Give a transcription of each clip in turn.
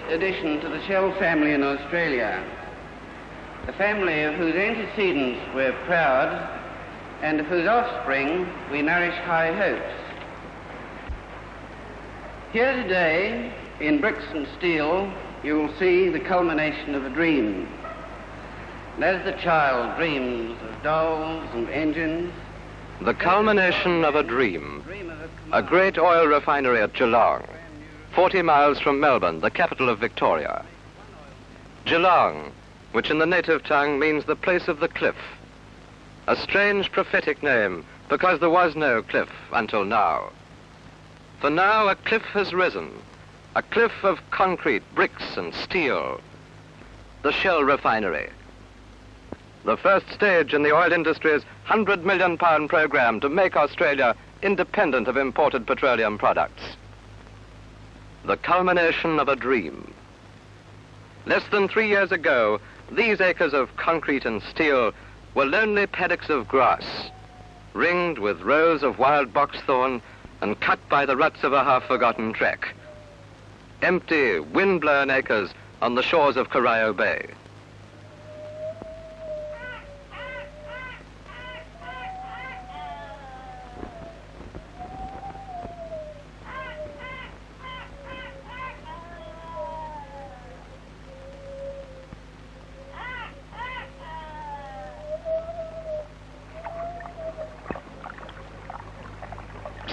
addition to the Shell family in Australia, a family of whose antecedents we're proud and of whose offspring we nourish high hopes. Here today, in bricks and steel, you will see the culmination of a dream. And as the child dreams of dolls and engines, the culmination of a dream. A great oil refinery at Geelong, 40 miles from Melbourne, the capital of Victoria. Geelong, which in the native tongue means the place of the cliff. A strange prophetic name, because there was no cliff until now. For now a cliff has risen, a cliff of concrete, bricks and steel. The Shell Refinery. The first stage in the oil industry's £100 million program to make Australia independent of imported petroleum products. The culmination of a dream. Less than 3 years ago, these acres of concrete and steel were lonely paddocks of grass, ringed with rows of wild boxthorn and cut by the ruts of a half-forgotten trek. Empty, wind-blown acres on the shores of Corio Bay.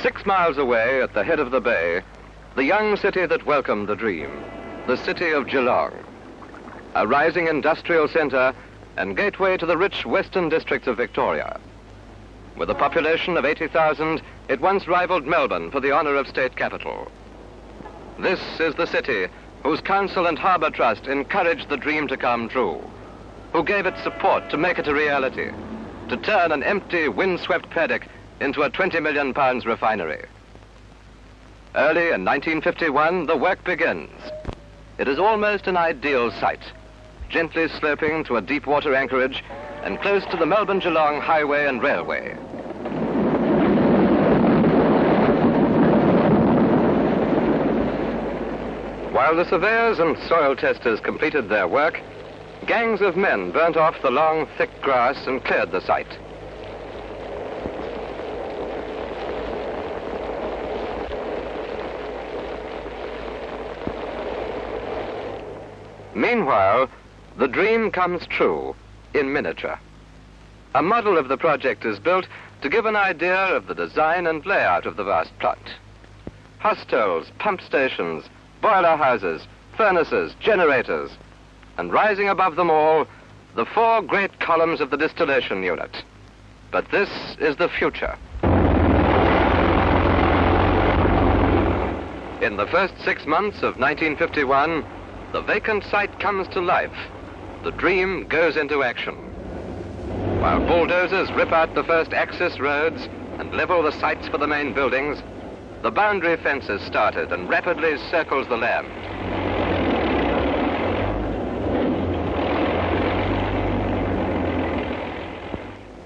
Six miles away, at the head of the bay, the young city that welcomed the dream, the city of Geelong, a rising industrial centre and gateway to the rich western districts of Victoria. With a population of 80,000, it once rivaled Melbourne for the honour of state capital. This is the city whose Council and Harbour Trust encouraged the dream to come true, who gave it support to make it a reality, to turn an empty, wind-swept paddock into a £20 million refinery. Early in 1951, the work begins. It is almost an ideal site, gently sloping to a deep water anchorage and close to the Melbourne-Geelong highway and railway. While the surveyors and soil testers completed their work, gangs of men burnt off the long, thick grass and cleared the site. Meanwhile, the dream comes true in miniature. A model of the project is built to give an idea of the design and layout of the vast plant. Hostels, pump stations, boiler houses, furnaces, generators, and rising above them all, the four great columns of the distillation unit. But this is the future. In the first 6 months of 1951, the vacant site comes to life. The dream goes into action. While bulldozers rip out the first access roads and level the sites for the main buildings, the boundary fence is started and rapidly circles the land.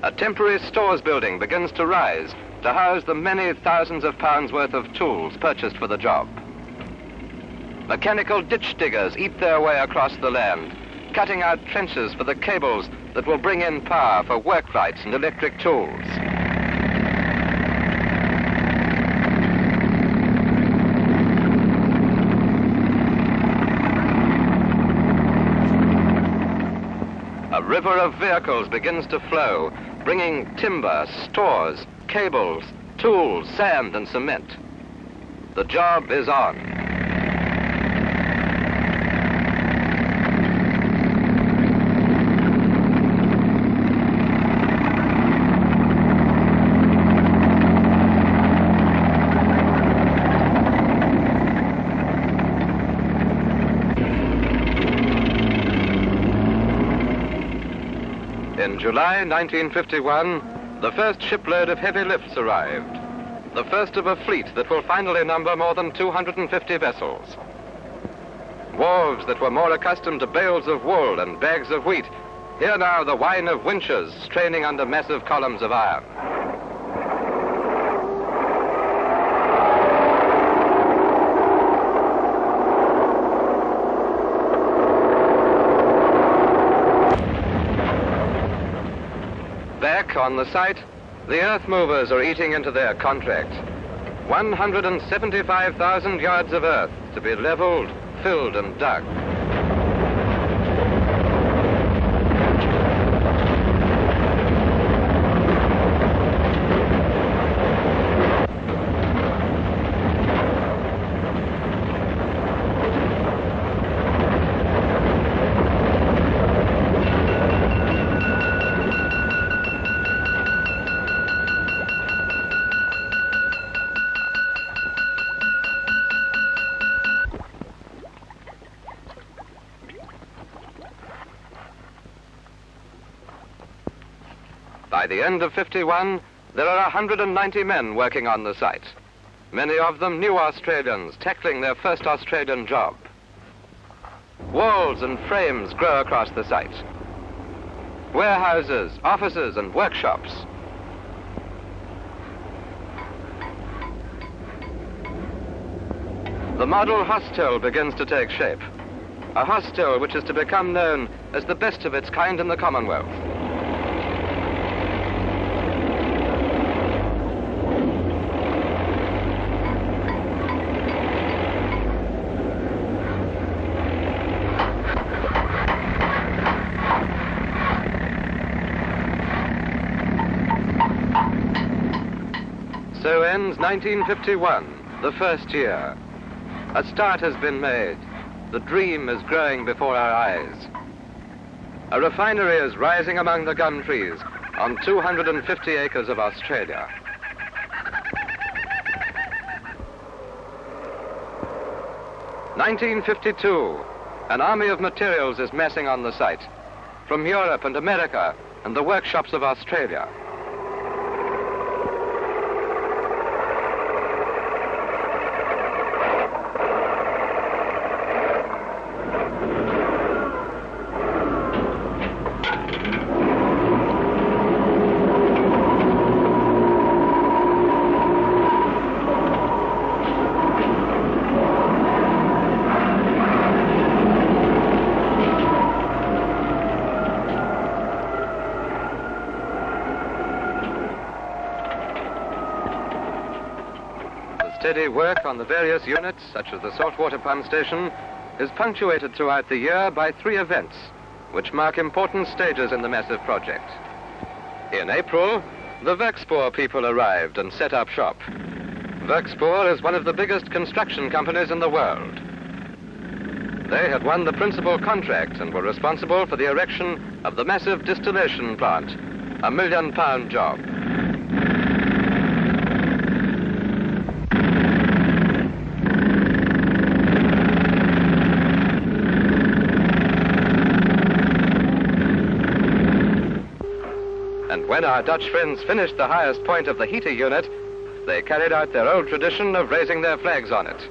A temporary stores building begins to rise to house the many thousands of pounds worth of tools purchased for the job. Mechanical ditch diggers eat their way across the land, cutting out trenches for the cables that will bring in power for work lights and electric tools. A river of vehicles begins to flow, bringing timber, stores, cables, tools, sand and cement. The job is on. In July 1951, the first shipload of heavy lifts arrived, the first of a fleet that will finally number more than 250 vessels. Wharves that were more accustomed to bales of wool and bags of wheat, hear now the whine of winches straining under massive columns of iron. back on the site, the earth movers are eating into their contract. 175,000 yards of earth to be leveled, filled and dug. By the end of '51, there are 190 men working on the site. Many of them new Australians tackling their first Australian job. Walls and frames grow across the site. Warehouses, offices and workshops. The model hostel begins to take shape. A hostel which is to become known as the best of its kind in the Commonwealth. So ends 1951, the first year. A start has been made. The dream is growing before our eyes. A refinery is rising among the gum trees on 250 acres of Australia. '52, an army of materials is massing on the site from Europe and America and the workshops of Australia. Steady work on the various units, such as the saltwater pump station, is punctuated throughout the year by 3 events, which mark important stages in the massive project. In April, the Werkspoor people arrived and set up shop. Werkspoor is one of the biggest construction companies in the world. They had won the principal contract and were responsible for the erection of the massive distillation plant, a £1 million job. And when our Dutch friends finished the highest point of the heater unit, they carried out their old tradition of raising their flags on it.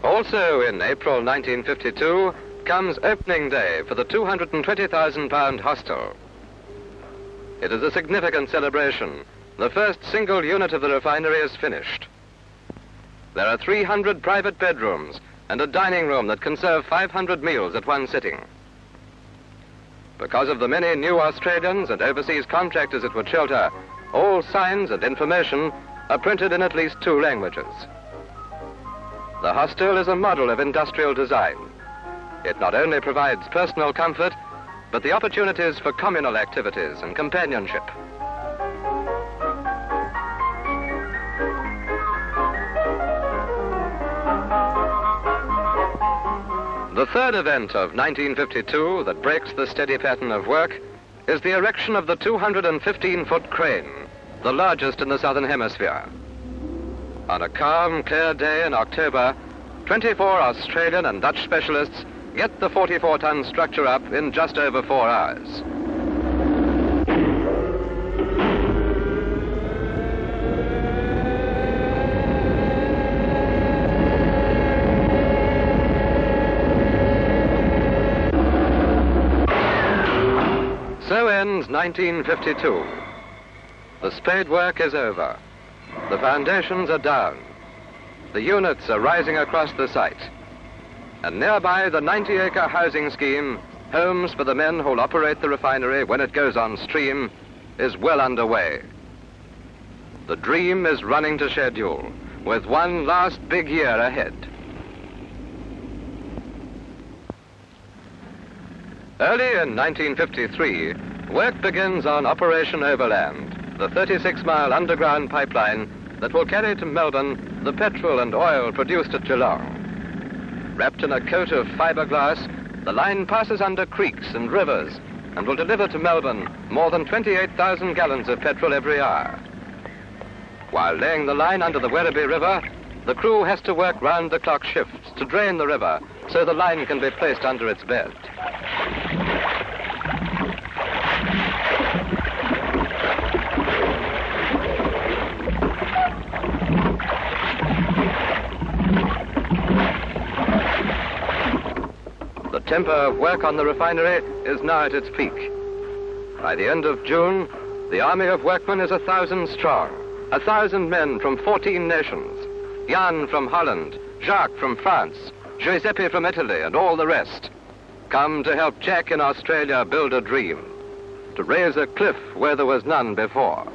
Also in April 1952 comes opening day for the £220,000 hostel. It is a significant celebration. The first single unit of the refinery is finished. There are 300 private bedrooms and a dining room that can serve 500 meals at one sitting. Because of the many new Australians and overseas contractors it would shelter, all signs and information are printed in at least 2 languages. The hostel is a model of industrial design. It not only provides personal comfort, but the opportunities for communal activities and companionship. The third event of 1952 that breaks the steady pattern of work is the erection of the 215-foot crane, the largest in the Southern Hemisphere. On a calm, clear day in October, 24 Australian and Dutch specialists get the 44-ton structure up in just over 4 hours. So ends 1952. The spade work is over. The foundations are down. The units are rising across the site. And nearby, the 90-acre housing scheme homes for the men who'll operate the refinery when it goes on stream, is well underway. The dream is running to schedule, with one last big year ahead. Early in 1953, work begins on Operation Overland, the 36-mile underground pipeline that will carry to Melbourne the petrol and oil produced at Geelong. Wrapped in a coat of fiberglass, the line passes under creeks and rivers and will deliver to Melbourne more than 28,000 gallons of petrol every hour. While laying the line under the Werribee River, the crew has to work round-the-clock shifts to drain the river so the line can be placed under its bed. The tempo of work on the refinery is now at its peak. By the end of June, the army of workmen is 1,000 strong, 1,000 men from 14 nations. Jan from Holland, Jacques from France, Giuseppe from Italy, and all the rest come to help Jack in Australia build a dream, to raise a cliff where there was none before.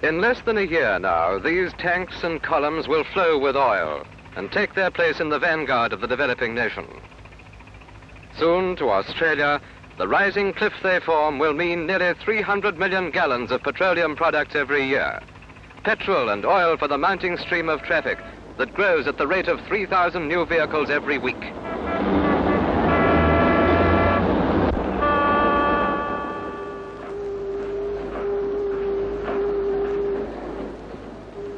In less than a year now, these tanks and columns will flow with oil and take their place in the vanguard of the developing nation. Soon, to Australia, the rising cliff they form will mean nearly 300 million gallons of petroleum products every year. Petrol and oil for the mounting stream of traffic that grows at the rate of 3,000 new vehicles every week.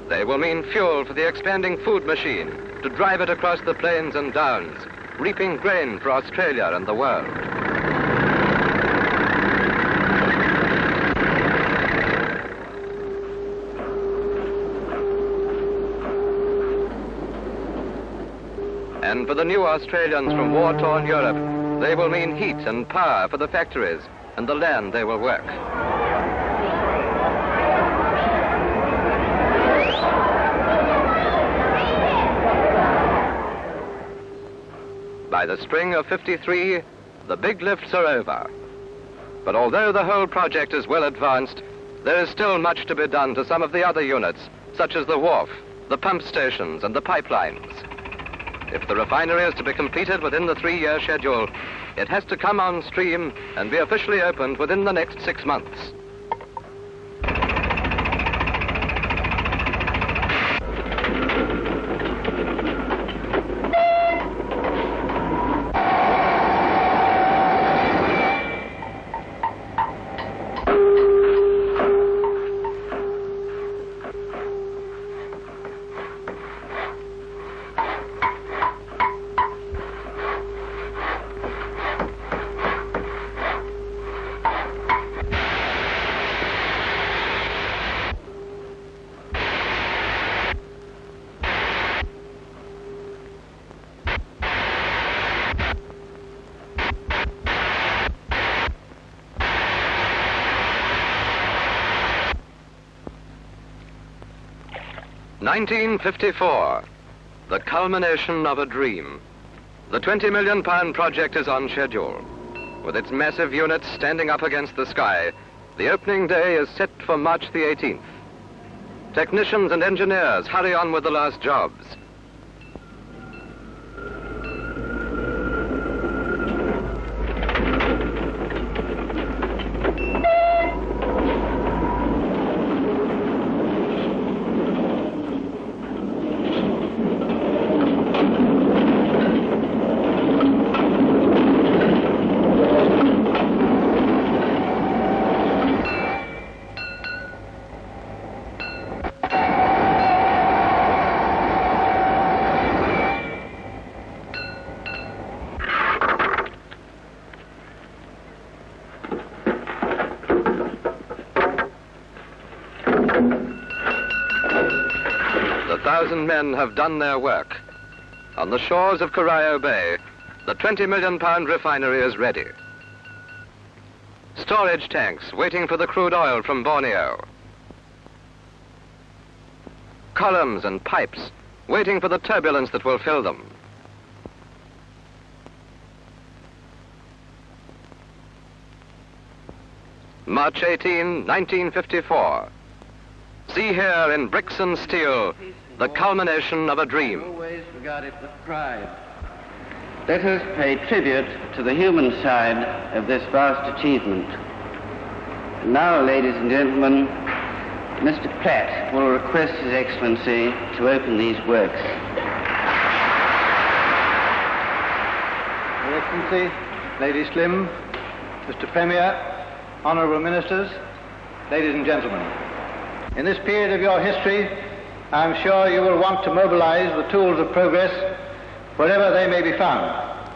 They will mean fuel for the expanding food machine to drive it across the plains and downs, reaping grain for Australia and the world. And for the new Australians from war-torn Europe, they will mean heat and power for the factories and the land they will work. By the spring of '53, the big lifts are over. But although the whole project is well advanced, there is still much to be done to some of the other units, such as the wharf, the pump stations, and the pipelines. If the refinery is to be completed within the 3-year schedule, it has to come on stream and be officially opened within the next 6 months. '54, the culmination of a dream. The £20 million project is on schedule. With its massive units standing up against the sky, the opening day is set for March the 18th. Technicians and engineers hurry on with the last jobs. 1,000 men have done their work. On the shores of Corio Bay, the 20 million pound refinery is ready. Storage tanks waiting for the crude oil from Borneo. Columns and pipes waiting for the turbulence that will fill them. March 18, 1954. See here in bricks and steel the culmination of a dream. Always regard it with pride. Let us pay tribute to the human side of this vast achievement. And now, ladies and gentlemen, Mr. Platt will request His Excellency to open these works. Your Excellency, Lady Slim, Mr. Premier, Honourable Ministers, ladies and gentlemen. In this period of your history, I am sure you will want to mobilise the tools of progress wherever they may be found.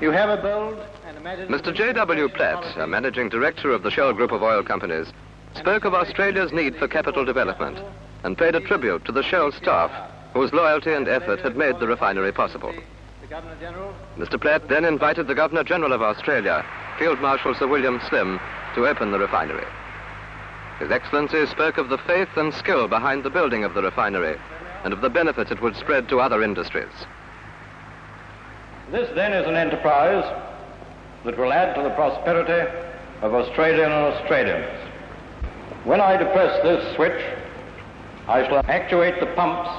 You have a bold and imaginative... Mr. J.W. Platt, a managing director of the Shell Group of Oil Companies, spoke of Australia's need for capital development and paid a tribute to the Shell staff whose loyalty and effort had made the refinery possible. Mr. Platt then invited the Governor-General of Australia, Field Marshal Sir William Slim, to open the refinery. His Excellency spoke of the faith and skill behind the building of the refinery and of the benefits it would spread to other industries. This then is an enterprise that will add to the prosperity of Australia and Australians. When I depress this switch, I shall actuate the pumps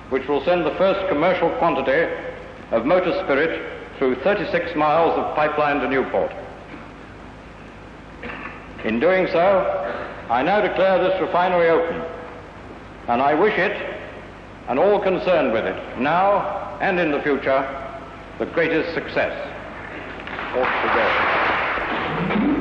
which will send the first commercial quantity of motor spirit through 36 miles of pipeline to Newport. In doing so, I now declare this refinery open, and I wish it, and all concerned with it, now and in the future, the greatest success. Off to go.